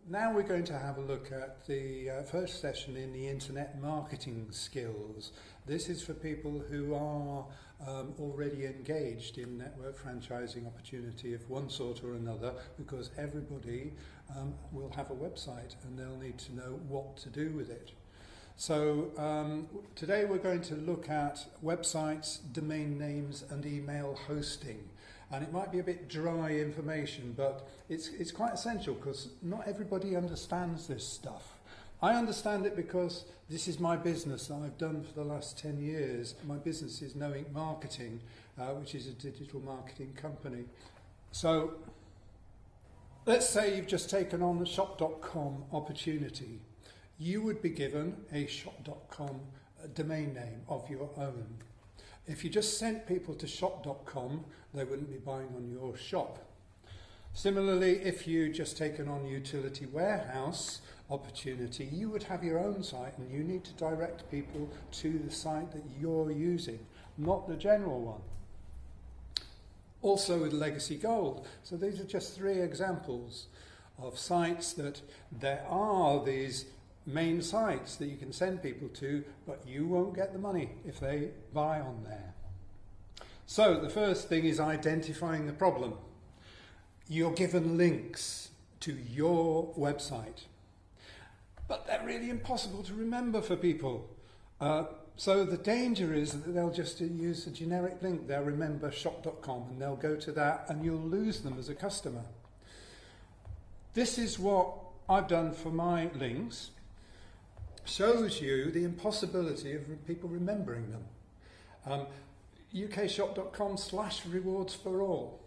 Now we're going to have a look at the first session in the internet marketing skills. This is for people who are already engaged in network franchising opportunity of one sort or another, because everybody will have a website and they'll need to know what to do with it. So today we're going to look at websites, domain names and email hosting. And it might be a bit dry information, but it's quite essential because not everybody understands this stuff. I understand it because this is my business that I've done for the last 10 years. My business is Knowing Marketing, which is a digital marketing company. So let's say you've just taken on the shop.com opportunity. You would be given a shop.com domain name of your own. If you just sent people to shop.com, they wouldn't be buying on your shop. Similarly, if you just taken on utility warehouse opportunity, you would have your own site and you need to direct people to the site that you're using, not the general one. Also with Legacy Gold. So these are just 3 examples of sites that there are these main sites that you can send people to, but you won't get the money if they buy on there. So the first thing is identifying the problem. You're given links to your website, but they're really impossible to remember for people. So the danger is that they'll just use a generic link. They'll remember shop.com and they'll go to that and you'll lose them as a customer. This is what I've done for my links. Shows you the impossibility of people remembering them. ukshop.com/rewards for all.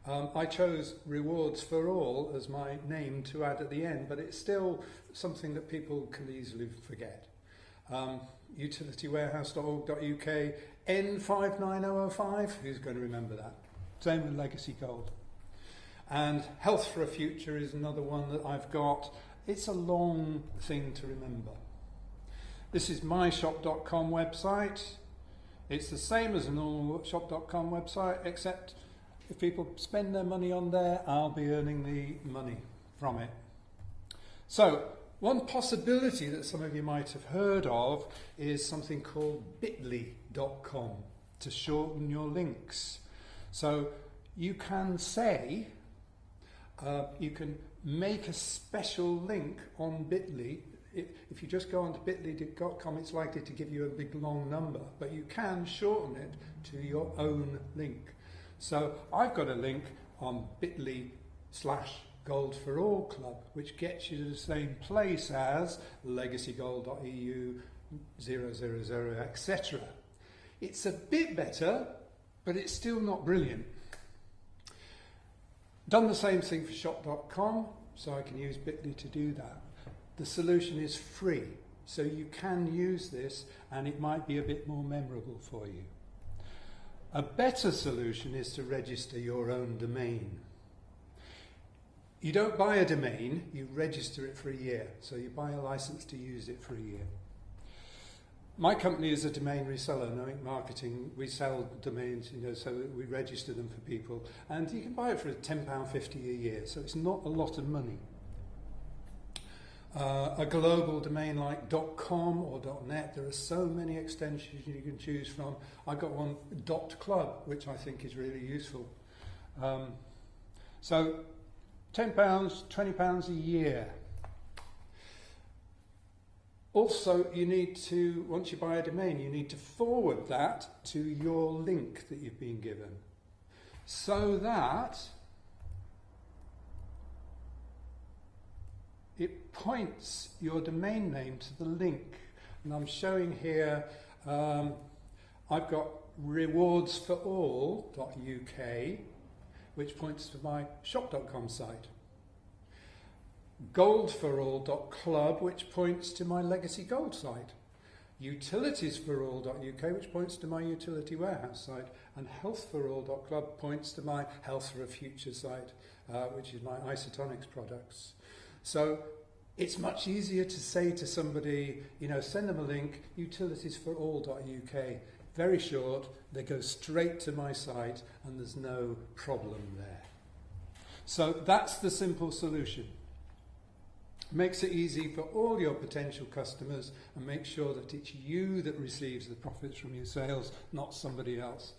I chose rewards for all as my name to add at the end, but it's still something that people can easily forget. utilitywarehouse.org.uk N59005, who's going to remember that? Same with Legacy Gold. And Health for a Future is another one that I've got. It's a long thing to remember. This is my shop.com website. It's the same as a normal shop.com website, except if people spend their money on there, I'll be earning the money from it. So, one possibility that some of you might have heard of is something called bit.ly.com to shorten your links. So, you can say, you can make a special link on bit.ly. If you just go onto bit.ly.com, it's likely to give you a big long number, but you can shorten it to your own link. So I've got a link on bit.ly/Gold for All Club, which gets you to the same place as legacygold.eu, 000, etc. It's a bit better, but it's still not brilliant. Done the same thing for shop.com, so I can use bit.ly to do that. The solution is free, so you can use this and it might be a bit more memorable for you. A better solution is to register your own domain. You don't buy a domain, you register it for a year, so you buy a license to use it for a year. My company is a domain reseller, Knowing Marketing. We sell domains, so we register them for people, and you can buy it for £10.50 a year, so it's not a lot of money. A global domain like .com or .net, there are so many extensions you can choose from. I've got one .club, which I think is really useful. So £10, £20 a year. Also, you need to, once you buy a domain, you need to forward that to your link that you've been given, so that it points your domain name to the link. And I'm showing here, I've got rewardsforall.uk, which points to my shop.com site. goldforall.club, which points to my Legacy Gold site. utilitiesforall.uk, which points to my utility warehouse site. And healthforall.club points to my Health for a Future site, which is my isotonics products. So it's much easier to say to somebody, send them a link, utilitiesforall.uk, very short, they go straight to my site and there's no problem there. So that's the simple solution. Makes it easy for all your potential customers and make sure that it's you that receives the profits from your sales, not somebody else.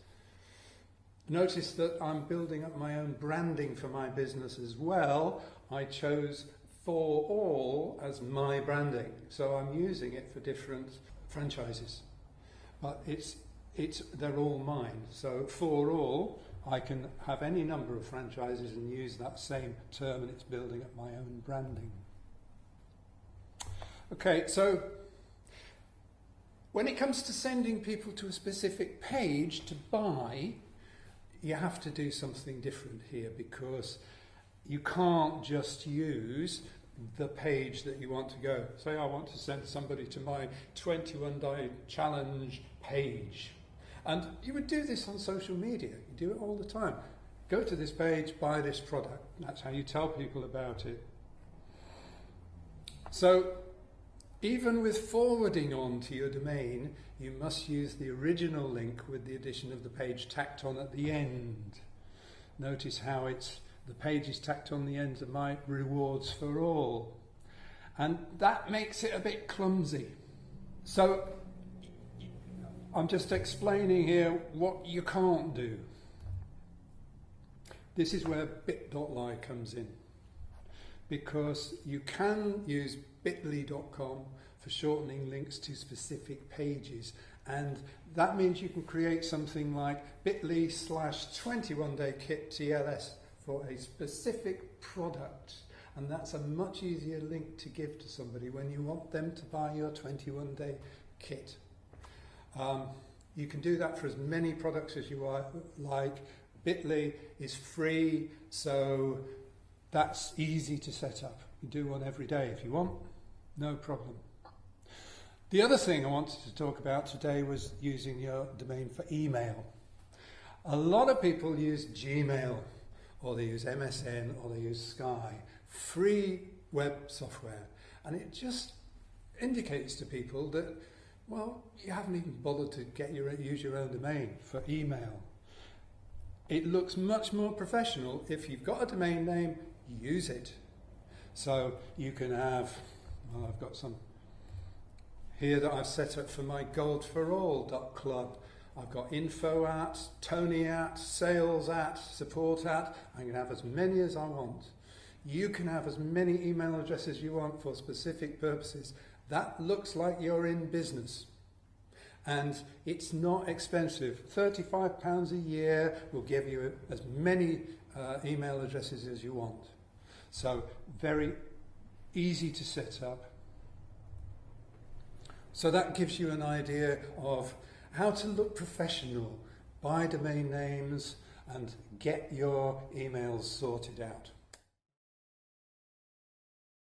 Notice that I'm building up my own branding for my business as well. I chose For All as my branding, so I'm using it for different franchises. But they're all mine. So For All, I can have any number of franchises and use that same term, and it's building up my own branding. Okay, so when it comes to sending people to a specific page to buy, you have to do something different here, because you can't just use the page that you want to go. Say I want to send somebody to my 21-day challenge page. And you would do this on social media. You do it all the time. Go to this page, buy this product. That's how you tell people about it. So even with forwarding on to your domain, you must use the original link with the addition of the page tacked on at the end. Notice how the page is tacked on the end of my rewards for all. And that makes it a bit clumsy. So I'm just explaining here what you can't do. This is where bit.ly comes in, because you can use bit.ly.com for shortening links to specific pages, and that means you can create something like bit.ly/21day-kit TLS for a specific product, and that's a much easier link to give to somebody when you want them to buy your 21-day kit. You can do that for as many products as you like. Bit.ly is free, so that's easy to set up. You do one every day if you want, no problem. The other thing I wanted to talk about today was using your domain for email. A lot of people use Gmail, or they use MSN, or they use Sky, free web software, and it just indicates to people that, well, you haven't even bothered to use your own domain for email. It looks much more professional. If you've got a domain name, use it. So you can have, well, I've got some here that I've set up for my goldforall.club. I've got info at, Tony at, sales at, support at. I can have as many as I want. You can have as many email addresses you want for specific purposes. That looks like you're in business. And it's not expensive. £35 a year will give you as many email addresses as you want. So very easy to set up. So that gives you an idea of how to look professional, buy domain names, and get your emails sorted out.